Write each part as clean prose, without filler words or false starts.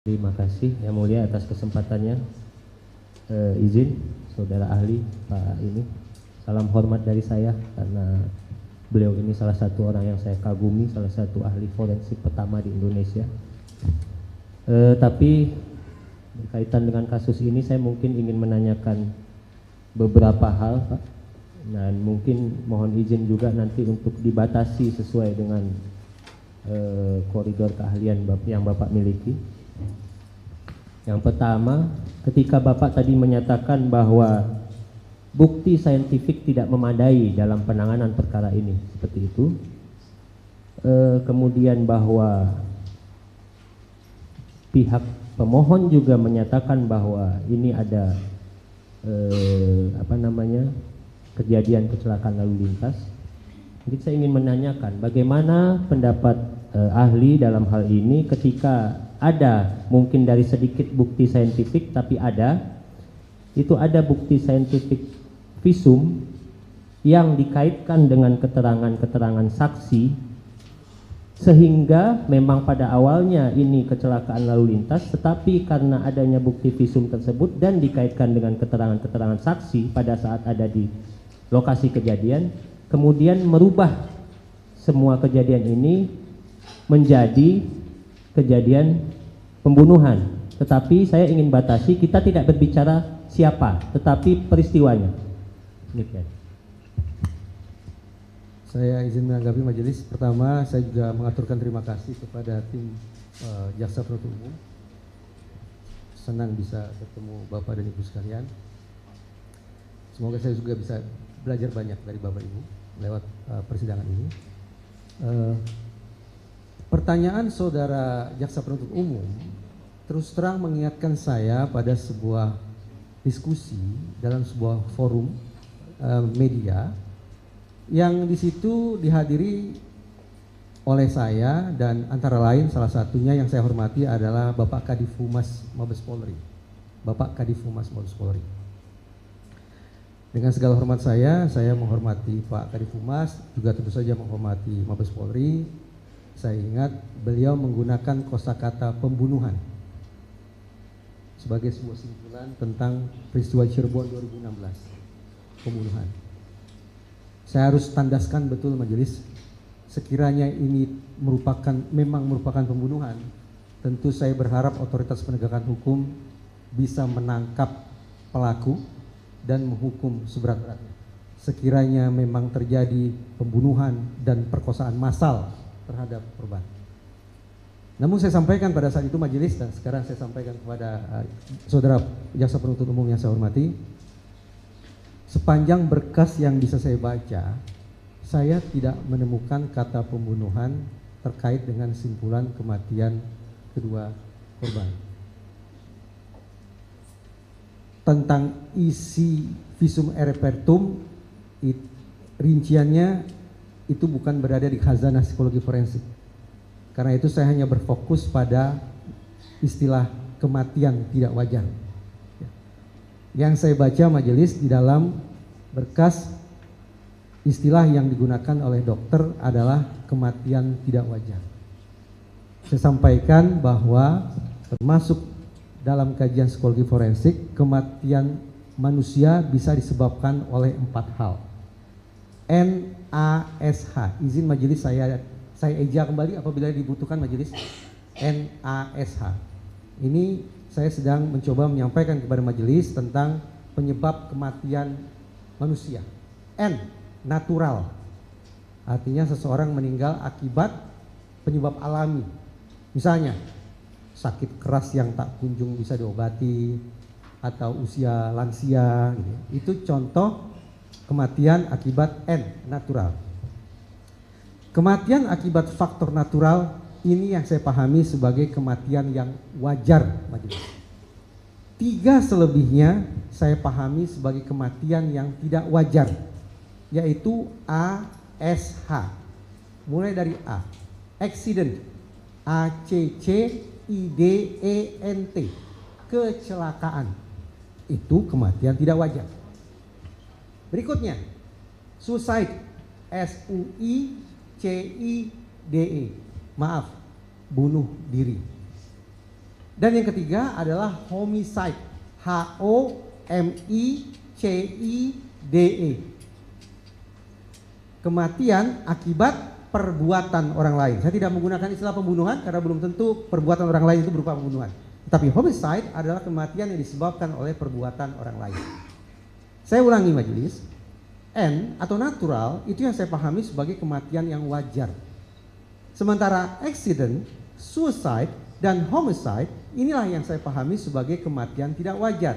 Terima kasih Yang Mulia atas kesempatannya. Izin saudara ahli Pak ini, salam hormat dari saya karena beliau ini salah satu orang yang saya kagumi, salah satu ahli forensik pertama di Indonesia. Tapi berkaitan dengan kasus ini saya mungkin ingin menanyakan beberapa hal, Pak, dan mungkin mohon izin juga nanti untuk dibatasi sesuai dengan koridor keahlian yang Bapak miliki. Yang pertama, ketika Bapak tadi menyatakan bahwa bukti saintifik tidak memadai dalam penanganan perkara ini, seperti itu. Kemudian bahwa pihak pemohon juga menyatakan bahwa ini ada kejadian kecelakaan lalu lintas. Jadi saya ingin menanyakan bagaimana pendapat ahli dalam hal ini ketika ada mungkin dari sedikit bukti saintifik, tapi ada bukti saintifik visum yang dikaitkan dengan keterangan-keterangan saksi, sehingga memang pada awalnya ini kecelakaan lalu lintas, tetapi karena adanya bukti visum tersebut dan dikaitkan dengan keterangan-keterangan saksi pada saat ada di lokasi kejadian, kemudian merubah semua kejadian ini menjadi kejadian pembunuhan. Tetapi saya ingin batasi, kita tidak berbicara siapa, tetapi peristiwanya. Demikian. Saya izin menanggapi majelis. Pertama, saya juga mengaturkan terima kasih kepada tim Jaksa Penuntut Umum. Senang bisa bertemu Bapak dan Ibu sekalian. Semoga saya juga bisa belajar banyak dari Bapak Ibu lewat persidangan ini. Pertanyaan saudara Jaksa Penuntut Umum terus terang mengingatkan saya pada sebuah diskusi dalam sebuah forum media yang di situ dihadiri oleh saya, dan antara lain salah satunya yang saya hormati adalah Bapak Kadif Humas Mabes Polri. Bapak Kadif Humas Mabes Polri. Dengan segala hormat saya menghormati Pak Kadif Humas, juga tentu saja menghormati Mabes Polri. Saya ingat beliau menggunakan kosakata pembunuhan sebagai sebuah simpulan tentang peristiwa Cirebon 2016, pembunuhan. Saya harus tandaskan betul majelis, sekiranya ini memang merupakan pembunuhan, tentu saya berharap otoritas penegakan hukum bisa menangkap pelaku dan menghukum seberat-beratnya. Sekiranya memang terjadi pembunuhan dan perkosaan massal terhadap korban. Namun saya sampaikan pada saat itu majelis, dan sekarang saya sampaikan kepada saudara Jaksa Penuntut Umum yang saya hormati, sepanjang berkas yang bisa saya baca, saya tidak menemukan kata pembunuhan terkait dengan simpulan kematian kedua korban. Tentang isi visum et repertum, rinciannya itu bukan berada di khazanah psikologi forensik. Karena itu saya hanya berfokus pada istilah kematian tidak wajar. Yang saya baca majelis di dalam berkas, istilah yang digunakan oleh dokter adalah kematian tidak wajar. Saya sampaikan bahwa termasuk dalam kajian psikologi forensik, kematian manusia bisa disebabkan oleh 4 hal. NASH, izin majelis saya eja kembali apabila dibutuhkan majelis. NASH. Ini saya sedang mencoba menyampaikan kepada majelis tentang penyebab kematian manusia. N, natural. Artinya seseorang meninggal akibat penyebab alami. Misalnya sakit keras yang tak kunjung bisa diobati, atau usia lansia gitu. Itu contoh kematian akibat N, natural. Kematian akibat faktor natural ini yang saya pahami sebagai kematian yang wajar majelis. 3 selebihnya saya pahami sebagai kematian yang tidak wajar, yaitu ASH. Mulai dari A, accident, ACCIDENT, kecelakaan. Itu kematian tidak wajar. Berikutnya, suicide, SUICIDE, maaf, bunuh diri. Dan yang ketiga adalah homicide, HOMICIDE, kematian akibat perbuatan orang lain. Saya tidak menggunakan istilah pembunuhan karena belum tentu perbuatan orang lain itu berupa pembunuhan. Tapi homicide adalah kematian yang disebabkan oleh perbuatan orang lain. Saya ulangi majelis, N atau natural itu yang saya pahami sebagai kematian yang wajar. Sementara accident, suicide, dan homicide inilah yang saya pahami sebagai kematian tidak wajar.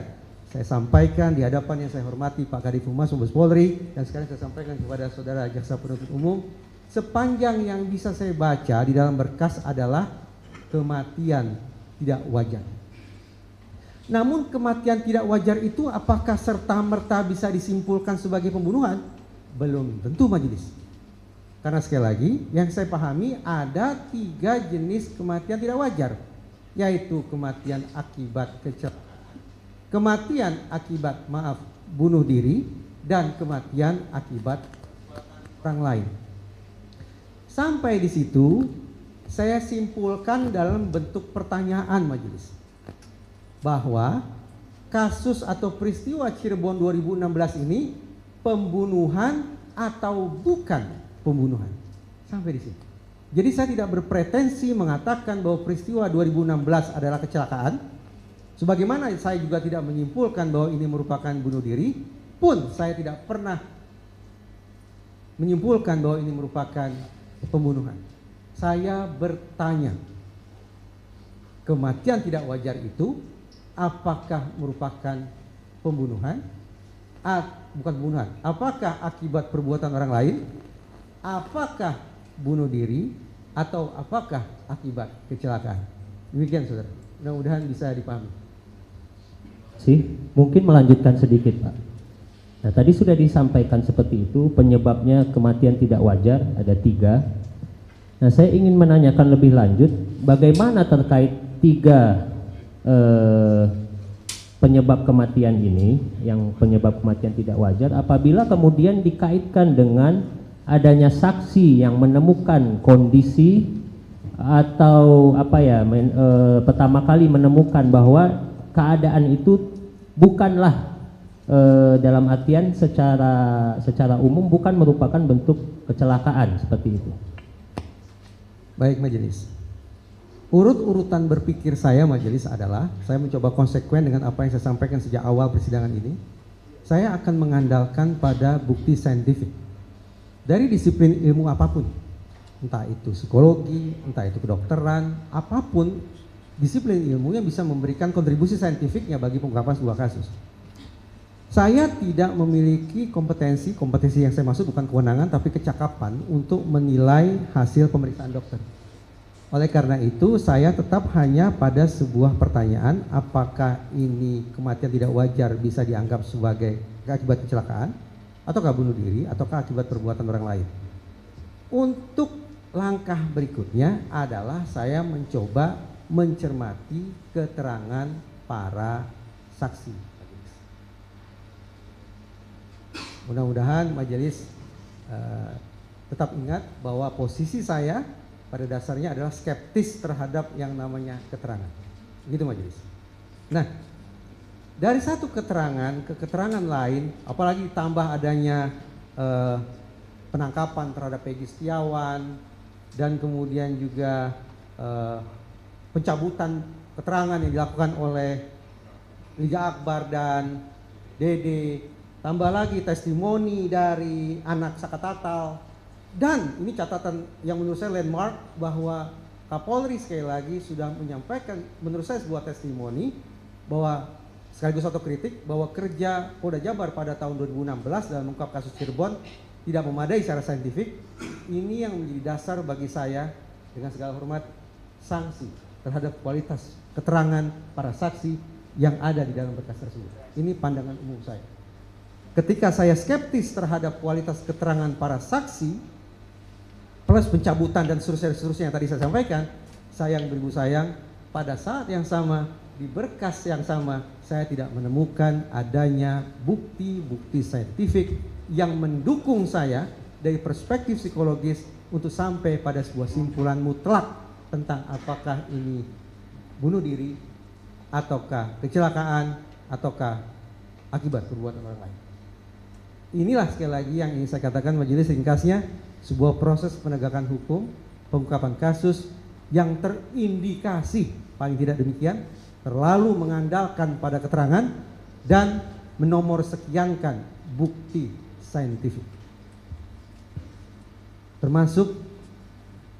Saya sampaikan di hadapan yang saya hormati Pak Kadif Humas Mabes Polri, dan sekarang saya sampaikan kepada saudara Jaksa Penuntut Umum, sepanjang yang bisa saya baca di dalam berkas adalah kematian tidak wajar. Namun kematian tidak wajar itu apakah serta-merta bisa disimpulkan sebagai pembunuhan? Belum tentu majelis. Karena sekali lagi yang saya pahami ada 3 jenis kematian tidak wajar, yaitu kematian akibat kecelakaan, kematian akibat bunuh diri, dan kematian akibat orang lain. Sampai di situ saya simpulkan dalam bentuk pertanyaan majelis, bahwa kasus atau peristiwa Cirebon 2016 ini pembunuhan atau bukan pembunuhan. Sampai di sini. Jadi saya tidak berpretensi mengatakan bahwa peristiwa 2016 adalah kecelakaan. Sebagaimana saya juga tidak menyimpulkan bahwa ini merupakan bunuh diri, pun saya tidak pernah menyimpulkan bahwa ini merupakan pembunuhan. Saya bertanya, kematian tidak wajar itu apakah merupakan pembunuhan? Bukan pembunuhan. Apakah akibat perbuatan orang lain? Apakah bunuh diri? Atau apakah akibat kecelakaan? Demikian saudara. Mudah-mudahan bisa dipahami. Mungkin melanjutkan sedikit Pak. Nah tadi sudah disampaikan seperti itu, penyebabnya kematian tidak wajar ada 3. Nah saya ingin menanyakan lebih lanjut, bagaimana terkait 3 penyebab kematian ini, yang penyebab kematian tidak wajar, apabila kemudian dikaitkan dengan adanya saksi yang menemukan kondisi atau pertama kali menemukan bahwa keadaan itu bukanlah dalam artian secara umum bukan merupakan bentuk kecelakaan seperti itu. Baik majelis. Urut-urutan berpikir saya majelis adalah, saya mencoba konsekuen dengan apa yang saya sampaikan sejak awal persidangan ini. Saya akan mengandalkan pada bukti saintifik dari disiplin ilmu apapun, entah itu psikologi, entah itu kedokteran, apapun disiplin ilmu yang bisa memberikan kontribusi saintifiknya bagi pengungkapan sebuah kasus. Saya tidak memiliki kompetensi yang saya maksud bukan kewenangan tapi kecakapan untuk menilai hasil pemeriksaan dokter. Oleh karena itu saya tetap hanya pada sebuah pertanyaan, apakah ini kematian tidak wajar bisa dianggap sebagai akibat kecelakaan, ataukah bunuh diri, ataukah akibat perbuatan orang lain. Untuk langkah berikutnya adalah saya mencoba mencermati keterangan para saksi. Mudah-mudahan majelis tetap ingat bahwa posisi saya pada dasarnya adalah skeptis terhadap yang namanya keterangan. Begitu majelis. Nah, dari satu keterangan ke keterangan lain, apalagi tambah adanya penangkapan terhadap Peggy Setiawan dan kemudian juga pencabutan keterangan yang dilakukan oleh Liga Akbar dan Dede, tambah lagi testimoni dari anak Sakatatal, dan ini catatan yang menurut saya landmark bahwa Kapolri sekali lagi sudah menyampaikan menurut saya sebuah testimoni bahwa sekaligus satu kritik bahwa kerja Polda Jabar pada tahun 2016 dalam mengungkap kasus Cirebon tidak memadai secara saintifik. Ini yang menjadi dasar bagi saya dengan segala hormat sanksi terhadap kualitas keterangan para saksi yang ada di dalam berkas tersebut. Ini pandangan umum saya. Ketika saya skeptis terhadap kualitas keterangan para saksi plus pencabutan dan seterusnya yang tadi saya sampaikan, sayang beribu sayang, pada saat yang sama di berkas yang sama saya tidak menemukan adanya bukti-bukti saintifik yang mendukung saya dari perspektif psikologis untuk sampai pada sebuah simpulan mutlak tentang apakah ini bunuh diri ataukah kecelakaan, ataukah akibat perbuatan orang lain. Inilah sekali lagi yang ingin saya katakan majelis, ringkasnya sebuah proses penegakan hukum, pengungkapan kasus yang terindikasi, paling tidak demikian, terlalu mengandalkan pada keterangan dan menomor sekiankan bukti saintifik. Termasuk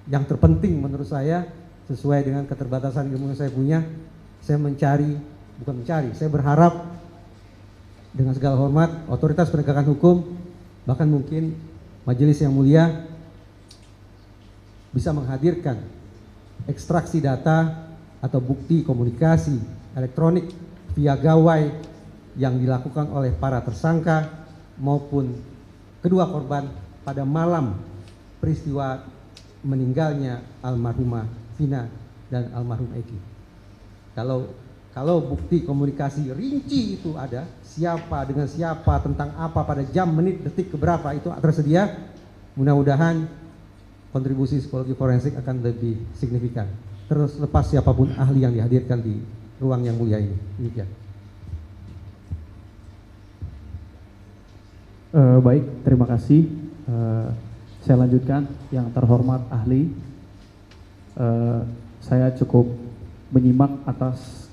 yang terpenting menurut saya, sesuai dengan keterbatasan ilmu yang saya punya, saya saya berharap dengan segala hormat otoritas penegakan hukum, bahkan mungkin majelis yang mulia, bisa menghadirkan ekstraksi data atau bukti komunikasi elektronik via gawai yang dilakukan oleh para tersangka maupun kedua korban pada malam peristiwa meninggalnya almarhumah Vina dan almarhum Eki. Kalau bukti komunikasi rinci itu ada, siapa dengan siapa, tentang apa, pada jam, menit, detik keberapa itu tersedia, mudah-mudahan kontribusi psikologi forensik akan lebih signifikan. Terus lepas siapapun ahli yang dihadirkan di ruang yang mulia ini. Demikian. Baik, terima kasih. Saya lanjutkan, yang terhormat ahli. Saya cukup menyimak atas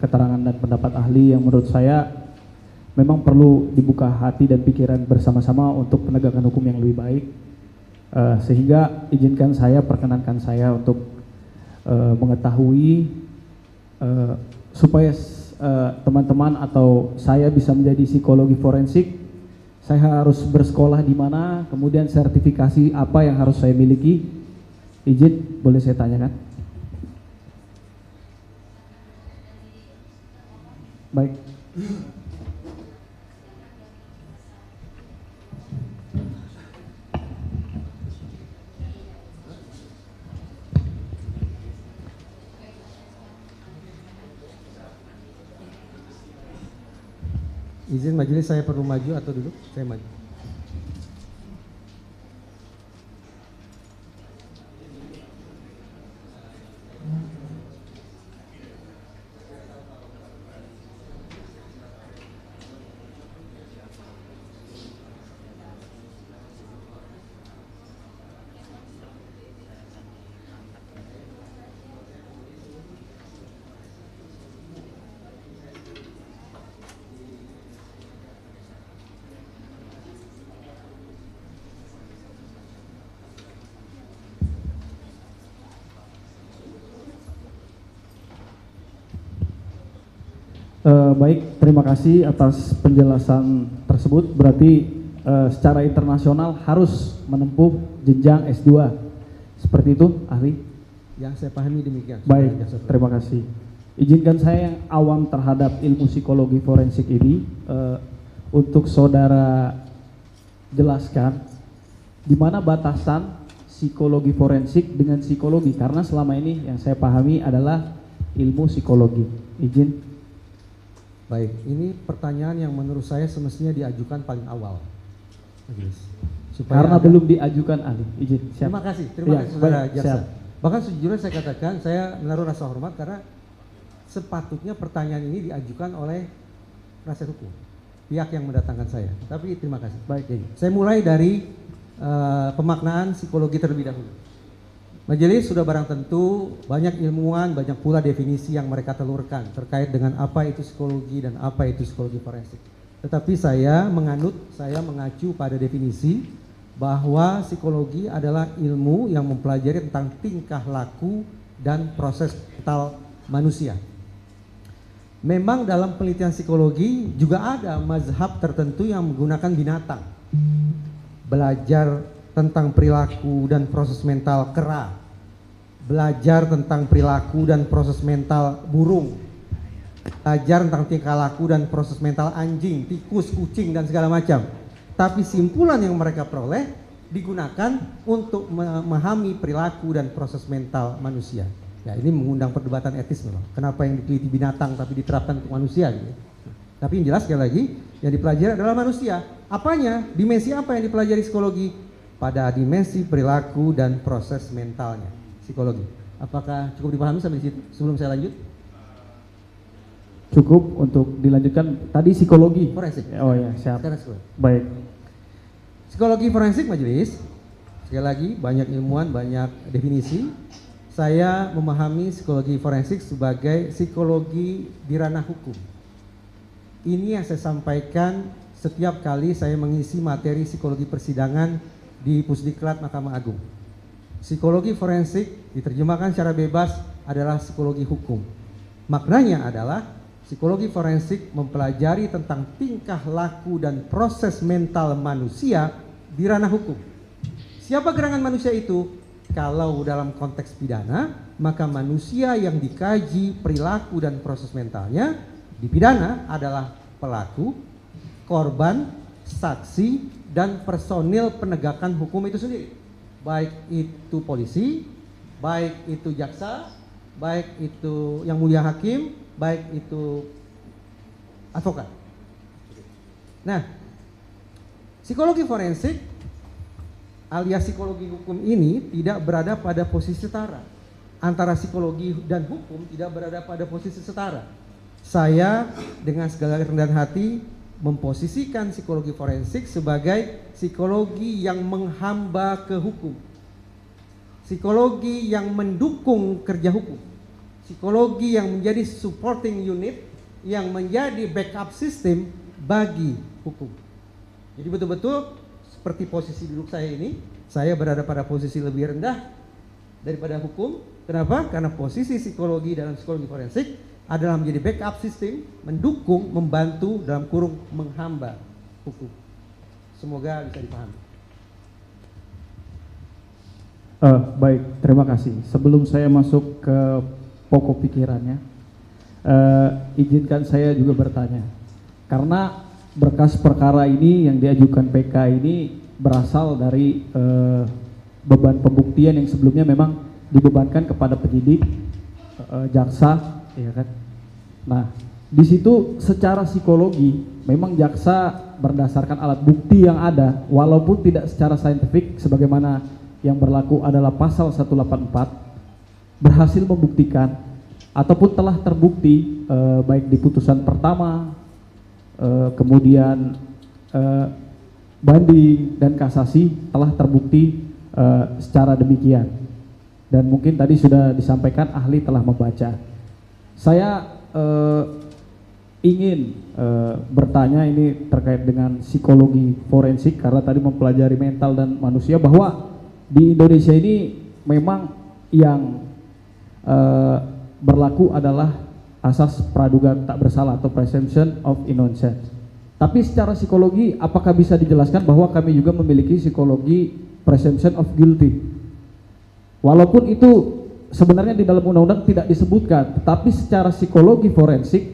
keterangan dan pendapat ahli yang menurut saya memang perlu dibuka hati dan pikiran bersama-sama untuk penegakan hukum yang lebih baik. Sehingga izinkan saya, perkenankan saya untuk mengetahui supaya teman-teman atau saya bisa menjadi psikologi forensik, saya harus bersekolah di mana, kemudian sertifikasi apa yang harus saya miliki. Izin, boleh saya tanyakan? Baik. Izin majelis, saya perlu maju atau duduk? Saya maju. Baik, terima kasih atas penjelasan tersebut. Berarti secara internasional harus menempuh jenjang S2. Seperti itu, ahli? Yang saya pahami demikian. Baik, terima kasih. Izinkan saya yang awam terhadap ilmu psikologi forensik ini, untuk saudara jelaskan di mana batasan psikologi forensik dengan psikologi, karena selama ini yang saya pahami adalah ilmu psikologi. Izin. Baik, ini pertanyaan yang menurut saya semestinya diajukan paling awal. Karena belum diajukan, ahli. Izin. Siap. Terima kasih saudara jaksa. Siap. Bahkan sejujurnya saya katakan, saya menaruh rasa hormat karena sepatutnya pertanyaan ini diajukan oleh penasihat hukum, pihak yang mendatangkan saya. Tapi terima kasih. Baik, saya mulai dari pemaknaan psikologi terlebih dahulu. Majelis sudah barang tentu banyak ilmuwan, banyak pula definisi yang mereka telurkan terkait dengan apa itu psikologi dan apa itu psikologi forensik. Tetapi saya mengacu pada definisi bahwa psikologi adalah ilmu yang mempelajari tentang tingkah laku dan proses mental manusia. Memang dalam penelitian psikologi juga ada mazhab tertentu yang menggunakan binatang. Belajar tentang perilaku dan proses mental kera, belajar tentang perilaku dan proses mental burung, belajar tentang tingkah laku dan proses mental anjing, tikus, kucing dan segala macam. Tapi simpulan yang mereka peroleh digunakan untuk memahami perilaku dan proses mental manusia. Ya, ini mengundang perdebatan etis memang. Kenapa yang diteliti binatang tapi diterapkan untuk manusia gitu. Tapi yang jelas sekali lagi yang dipelajari adalah manusia. Apanya? Dimensi apa yang dipelajari psikologi? Pada dimensi perilaku dan proses mentalnya, psikologi. Apakah cukup dipahami sampai di situ sebelum saya lanjut? cukup untuk dilanjutkan. Tadi psikologi. Forensik. Oh ya, siap. Sekarang psikologi. Baik. Psikologi forensik majelis, sekali lagi banyak ilmuwan, banyak definisi. Saya memahami psikologi forensik sebagai psikologi di ranah hukum. Ini yang saya sampaikan setiap kali saya mengisi materi psikologi persidangan di Pusdiklat Mahkamah Agung. Psikologi forensik diterjemahkan secara bebas adalah psikologi hukum. Maknanya adalah psikologi forensik mempelajari tentang tingkah laku dan proses mental manusia di ranah hukum. Siapa gerangan manusia itu? Kalau dalam konteks pidana, maka manusia yang dikaji perilaku dan proses mentalnya di pidana adalah pelaku, korban, saksi, dan personil penegakan hukum itu sendiri. Baik itu polisi, baik itu jaksa, baik itu yang mulia hakim, baik itu advokat. Nah, psikologi forensik alias psikologi hukum ini tidak berada pada posisi setara. Antara psikologi dan hukum tidak berada pada posisi setara. Saya dengan segala kerendahan hati memposisikan psikologi forensik sebagai psikologi yang menghamba ke hukum. Psikologi yang mendukung kerja hukum. Psikologi yang menjadi supporting unit, yang menjadi backup system bagi hukum. Jadi betul-betul seperti posisi duduk saya ini, saya berada pada posisi lebih rendah daripada hukum. Kenapa? Karena posisi psikologi dalam psikologi forensik adalah menjadi backup system, mendukung, membantu, dalam kurung menghamba hukum. Semoga bisa dipahami. Baik, terima kasih. Sebelum saya masuk ke pokok pikirannya, izinkan saya juga bertanya. Karena berkas perkara ini yang diajukan PK ini berasal dari beban pembuktian yang sebelumnya memang dibebankan kepada penyidik, jaksa, ya kan. Nah, di situ secara psikologi memang jaksa berdasarkan alat bukti yang ada, walaupun tidak secara saintifik sebagaimana yang berlaku adalah pasal 184, berhasil membuktikan ataupun telah terbukti baik di putusan pertama, kemudian banding dan kasasi telah terbukti secara demikian. Dan mungkin tadi sudah disampaikan ahli telah membaca. Saya ingin bertanya ini terkait dengan psikologi forensik karena tadi mempelajari mental dan manusia, bahwa di Indonesia ini memang yang berlaku adalah asas praduga tak bersalah atau presumption of innocence. Tapi secara psikologi apakah bisa dijelaskan bahwa kami juga memiliki psikologi presumption of guilty? Walaupun itu sebenarnya di dalam undang-undang tidak disebutkan, tetapi secara psikologi forensik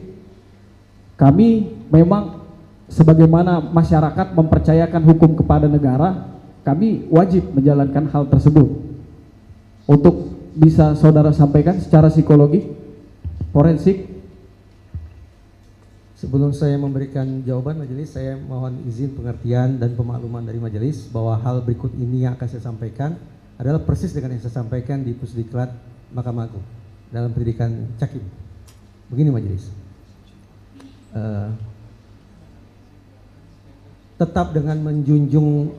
kami memang sebagaimana masyarakat mempercayakan hukum kepada negara, kami wajib menjalankan hal tersebut. Untuk bisa saudara sampaikan secara psikologi forensik. Sebelum saya memberikan jawaban majelis, saya mohon izin pengertian dan pemakluman dari majelis bahwa hal berikut ini yang akan saya sampaikan adalah persis dengan yang saya sampaikan di Pusdiklat Mahkamah Agung dalam pendidikan Cakim. Begini majelis, tetap dengan menjunjung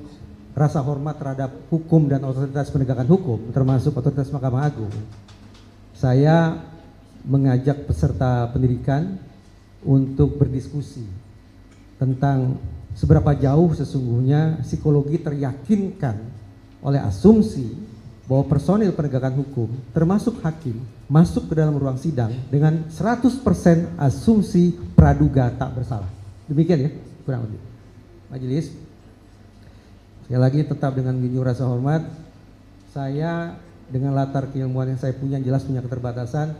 rasa hormat terhadap hukum dan otoritas penegakan hukum, termasuk otoritas Mahkamah Agung, saya mengajak peserta pendidikan untuk berdiskusi tentang seberapa jauh sesungguhnya psikologi teryakinkan oleh asumsi bahwa personil penegakan hukum termasuk hakim masuk ke dalam ruang sidang dengan 100% asumsi praduga tak bersalah. Demikian ya kurang lebih. Majelis, sekali lagi tetap dengan junjung rasa hormat, saya dengan latar keilmuan yang saya punya jelas punya keterbatasan,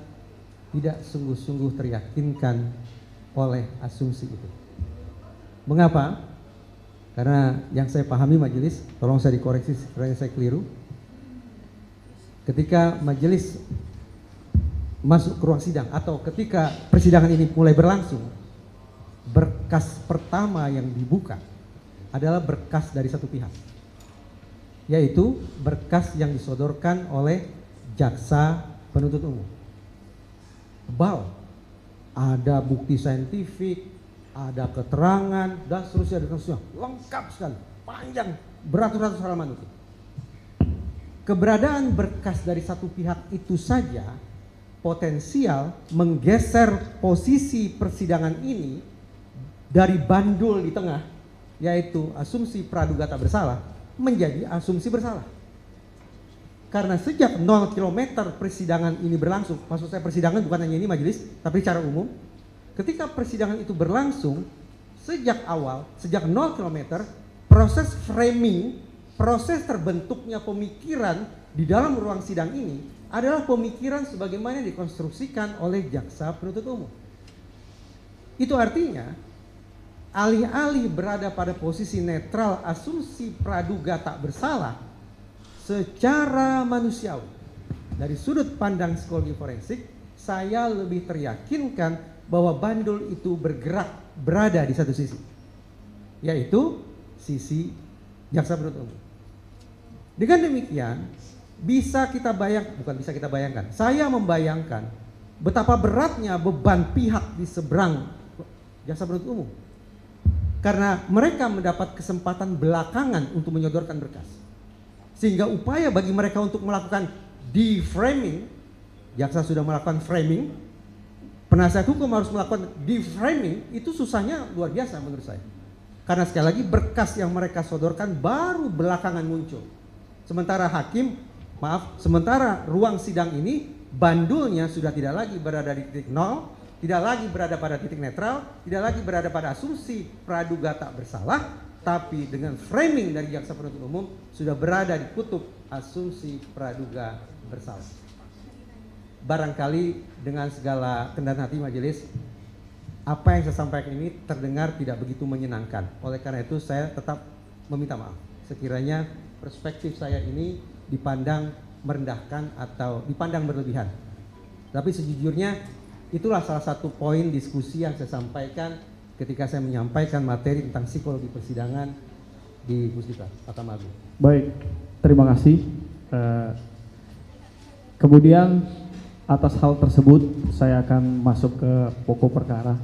tidak sungguh-sungguh teryakinkan oleh asumsi itu. Mengapa? Karena yang saya pahami majelis, tolong saya dikoreksi sekiranya saya keliru. Ketika majelis masuk ke ruang sidang atau ketika persidangan ini mulai berlangsung, berkas pertama yang dibuka adalah berkas dari satu pihak, yaitu berkas yang disodorkan oleh jaksa penuntut umum. Tebal, ada bukti saintifik, ada keterangan, dan seterusnya, lengkap sekali, panjang, beratus-ratus halaman itu. Keberadaan berkas dari satu pihak itu saja potensial menggeser posisi persidangan ini dari bandul di tengah, yaitu asumsi praduga tak bersalah, menjadi asumsi bersalah. Karena sejak 0 km persidangan ini berlangsung, maksud saya persidangan bukan hanya ini majelis, tapi secara umum, ketika persidangan itu berlangsung, sejak awal, sejak 0 km, proses framing, proses terbentuknya pemikiran di dalam ruang sidang ini adalah pemikiran sebagaimana dikonstruksikan oleh jaksa penuntut umum. Itu artinya, alih-alih berada pada posisi netral asumsi praduga tak bersalah, secara manusiawi, dari sudut pandang psikologi forensik, saya lebih teryakinkan bahwa bandul itu berada di satu sisi, yaitu sisi jaksa penuntut umum. Dengan demikian, saya membayangkan betapa beratnya beban pihak di seberang jaksa penuntut umum, karena mereka mendapat kesempatan belakangan untuk menyodorkan berkas. Sehingga upaya bagi mereka untuk melakukan deframing, jaksa sudah melakukan framing, penasihat hukum harus melakukan deframing, itu susahnya luar biasa menurut saya. Karena sekali lagi berkas yang mereka sodorkan baru belakangan muncul. Sementara sementara ruang sidang ini bandulnya sudah tidak lagi berada di titik nol, tidak lagi berada pada titik netral, tidak lagi berada pada asumsi praduga tak bersalah, tapi dengan framing dari jaksa penuntut umum sudah berada di kutub asumsi praduga bersalah. Barangkali dengan segala kerendahan hati majelis, apa yang saya sampaikan ini terdengar tidak begitu menyenangkan. Oleh karena itu saya tetap meminta maaf sekiranya perspektif saya ini dipandang merendahkan atau dipandang berlebihan. Tapi sejujurnya itulah salah satu poin diskusi yang saya sampaikan ketika saya menyampaikan materi tentang psikologi persidangan di Puspita Mahkamah Agung. Baik, terima kasih. Kemudian atas hal tersebut saya akan masuk ke pokok perkara.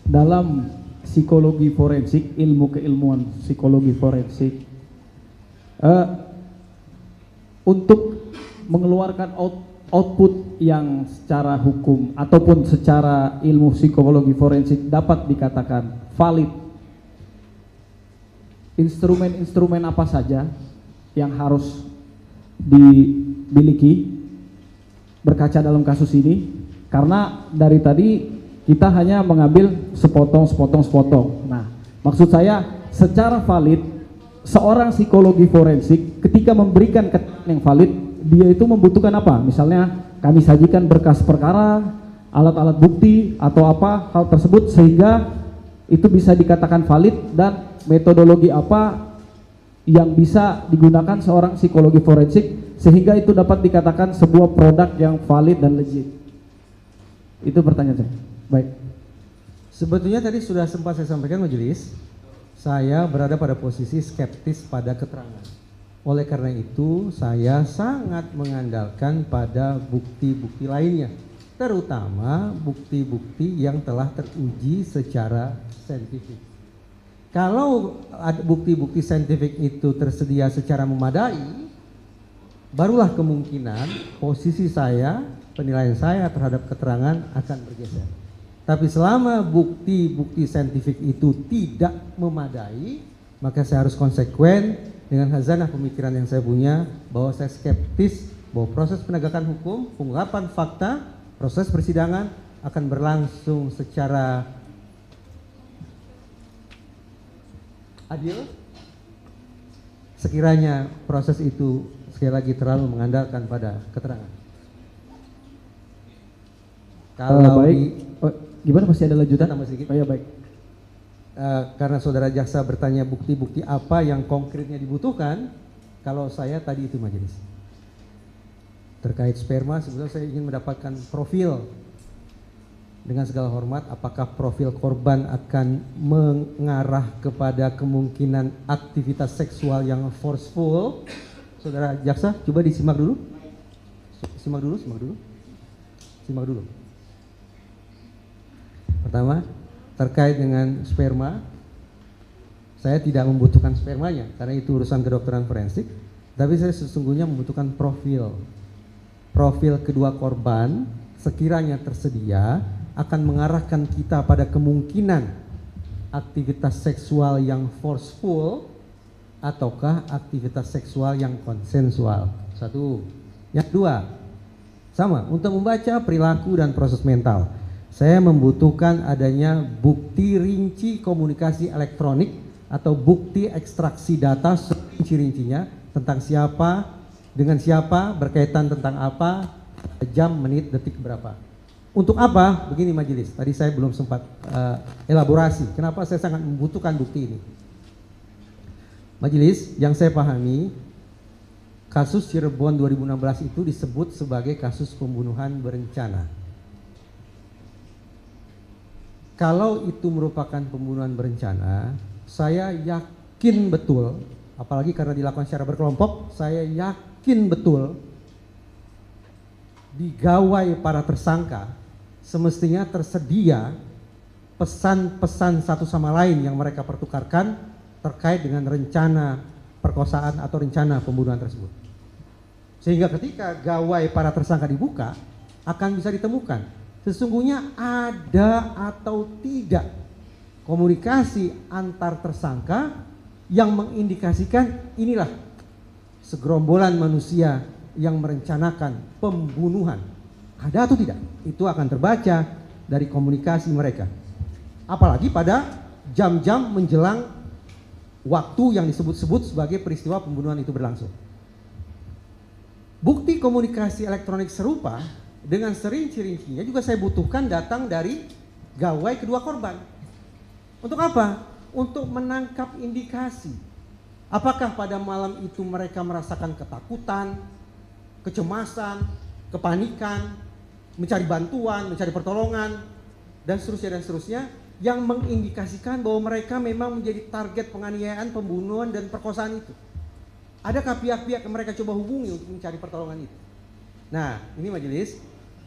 Dalam psikologi forensik, ilmu keilmuan psikologi forensik, untuk mengeluarkan output yang secara hukum ataupun secara ilmu psikologi forensik dapat dikatakan valid, instrumen-instrumen apa saja yang harus dimiliki berkaca dalam kasus ini? Karena dari tadi kita hanya mengambil sepotong. Nah, maksud saya secara valid, seorang psikologi forensik ketika memberikan keterangan yang valid, dia itu membutuhkan apa? Misalnya kami sajikan berkas perkara, alat-alat bukti atau apa hal tersebut sehingga itu bisa dikatakan valid, dan metodologi apa yang bisa digunakan seorang psikologi forensik sehingga itu dapat dikatakan sebuah produk yang valid dan legit. Itu pertanyaan saya. Baik. Sebetulnya tadi sudah sempat saya sampaikan majelis, saya berada pada posisi skeptis pada keterangan. Oleh karena itu saya sangat mengandalkan pada bukti-bukti lainnya, terutama bukti-bukti yang telah teruji secara saintifik. Kalau bukti-bukti saintifik itu tersedia secara memadai, barulah kemungkinan posisi saya, penilaian saya terhadap keterangan akan bergeser. Tapi selama bukti-bukti saintifik itu tidak memadai, maka saya harus konsekuen dengan khazanah pemikiran yang saya punya, bahwa saya skeptis bahwa proses penegakan hukum, pengungkapan fakta, proses persidangan akan berlangsung secara adil sekiranya proses itu sekali lagi terlalu mengandalkan pada keterangan. Kalau baik. Gimana, masih ada lanjutan? Tambah sedikit. Oh ya, baik. Karena saudara jaksa bertanya bukti-bukti apa yang konkretnya dibutuhkan, kalau saya tadi itu majelis terkait sperma, sebetulnya saya ingin mendapatkan profil. Dengan segala hormat, apakah profil korban akan mengarah kepada kemungkinan aktivitas seksual yang forceful? Saudara jaksa coba disimak dulu. Simak dulu. Pertama, terkait dengan sperma, saya tidak membutuhkan spermanya karena itu urusan kedokteran forensik, tapi saya sesungguhnya membutuhkan profil kedua korban sekiranya tersedia akan mengarahkan kita pada kemungkinan aktivitas seksual yang forceful ataukah aktivitas seksual yang konsensual. Satu. Yang kedua, sama, untuk membaca perilaku dan proses mental, saya membutuhkan adanya bukti rinci komunikasi elektronik atau bukti ekstraksi data serinci-rincinya tentang siapa, dengan siapa, berkaitan tentang apa, jam, menit, detik berapa. Untuk apa? Begini majelis, tadi saya belum sempat elaborasi kenapa saya sangat membutuhkan bukti ini. Majelis, yang saya pahami, kasus Cirebon 2016 itu disebut sebagai kasus pembunuhan berencana. Kalau itu merupakan pembunuhan berencana, saya yakin betul, apalagi karena dilakukan secara berkelompok, saya yakin betul di gawai para tersangka semestinya tersedia pesan-pesan satu sama lain yang mereka pertukarkan terkait dengan rencana perkosaan atau rencana pembunuhan tersebut. Sehingga ketika gawai para tersangka dibuka, akan bisa ditemukan sesungguhnya ada atau tidak komunikasi antar tersangka yang mengindikasikan inilah segerombolan manusia yang merencanakan pembunuhan. Ada atau tidak? Itu akan terbaca dari komunikasi mereka. Apalagi pada jam-jam menjelang waktu yang disebut-sebut sebagai peristiwa pembunuhan itu berlangsung. Bukti komunikasi elektronik serupa dengan serinci-rincinya juga saya butuhkan datang dari gawai kedua korban. Untuk apa? Untuk menangkap indikasi. Apakah pada malam itu mereka merasakan ketakutan, kecemasan, kepanikan, mencari bantuan, mencari pertolongan, dan seterusnya, yang mengindikasikan bahwa mereka memang menjadi target penganiayaan, pembunuhan, dan perkosaan itu. Adakah pihak-pihak yang mereka coba hubungi untuk mencari pertolongan itu? Nah, ini majelis,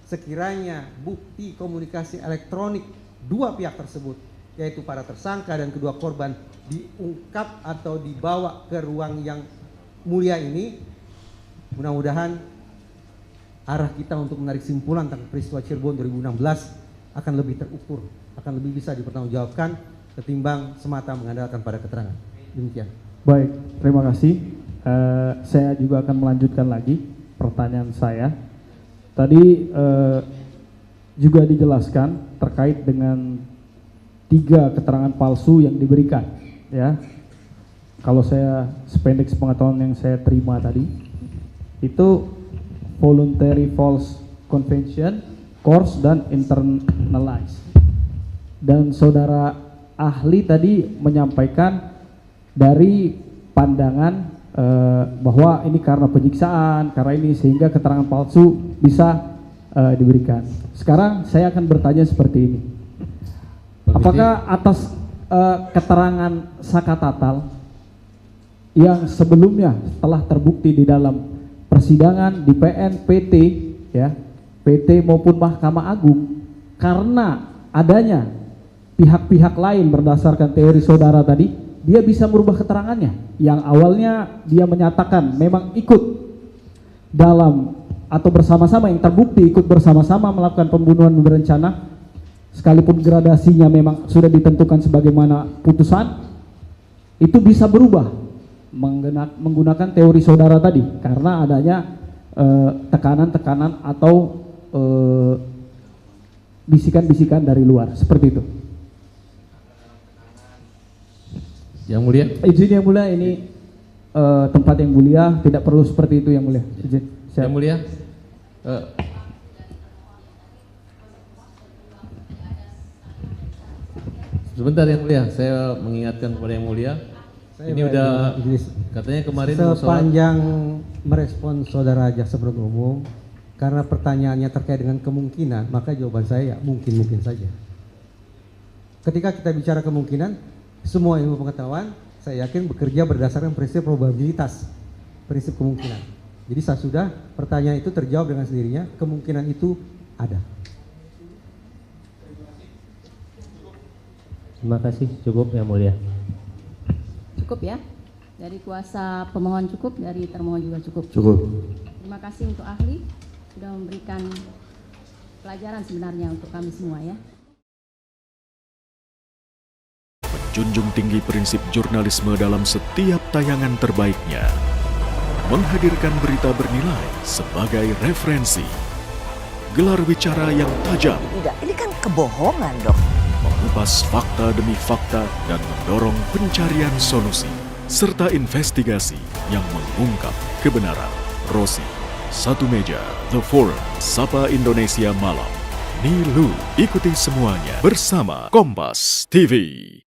sekiranya bukti komunikasi elektronik dua pihak tersebut, yaitu para tersangka dan kedua korban, diungkap atau dibawa ke ruang yang mulia ini, mudah-mudahan arah kita untuk menarik simpulan tentang peristiwa Cirebon 2016 akan lebih terukur, akan lebih bisa dipertanggungjawabkan ketimbang semata mengandalkan pada keterangan. Demikian. Baik, terima kasih. Saya juga akan melanjutkan lagi pertanyaan saya. Tadi juga dijelaskan terkait dengan 3 keterangan palsu yang diberikan, ya. Kalau saya sependek sepengetahuan yang saya terima tadi, itu voluntary false confession, coerced, dan internalized. Dan saudara ahli tadi menyampaikan dari pandangan bahwa ini karena penyiksaan, karena ini sehingga keterangan palsu bisa diberikan. Sekarang saya akan bertanya seperti ini. Apakah atas keterangan Saka Tatal yang sebelumnya telah terbukti di dalam persidangan di PN, PT, ya, PT maupun Mahkamah Agung, karena adanya pihak-pihak lain berdasarkan teori saudara tadi, dia bisa merubah keterangannya yang awalnya dia menyatakan memang ikut dalam atau bersama-sama, yang terbukti ikut bersama-sama melakukan pembunuhan berencana, sekalipun gradasinya memang sudah ditentukan sebagaimana putusan, itu bisa berubah menggunakan teori saudara tadi karena adanya tekanan-tekanan atau bisikan-bisikan dari luar, seperti itu. Yang mulia, izin yang mulia, ini tempat yang mulia, tidak perlu seperti itu yang mulia. Izin. Yang mulia, sebentar yang mulia, saya mengingatkan kepada yang mulia. Ini udah katanya kemarin sepanjang merespon saudara jaksa penuntut umum, karena pertanyaannya terkait dengan kemungkinan, maka jawaban saya mungkin saja. Ketika kita bicara kemungkinan, semua ilmu pengetahuan saya yakin bekerja berdasarkan prinsip probabilitas, prinsip kemungkinan. Jadi sudah pertanyaan itu terjawab dengan sendirinya, kemungkinan itu ada. Terima kasih, cukup Yang Mulia. Cukup ya? Dari kuasa pemohon cukup, dari termohon juga cukup. Cukup. Terima kasih untuk ahli sudah memberikan pelajaran sebenarnya untuk kami semua ya. Menjunjung tinggi prinsip jurnalisme dalam setiap tayangan terbaiknya. Menghadirkan berita bernilai sebagai referensi. Gelar bicara yang tajam. Tidak, ini kan kebohongan dong. Mengupas fakta demi fakta dan mendorong pencarian solusi. Serta investigasi yang mengungkap kebenaran. Rosi, Satu Meja, The Forum, Sapa Indonesia Malam. Nilu, ikuti semuanya bersama Kompas TV.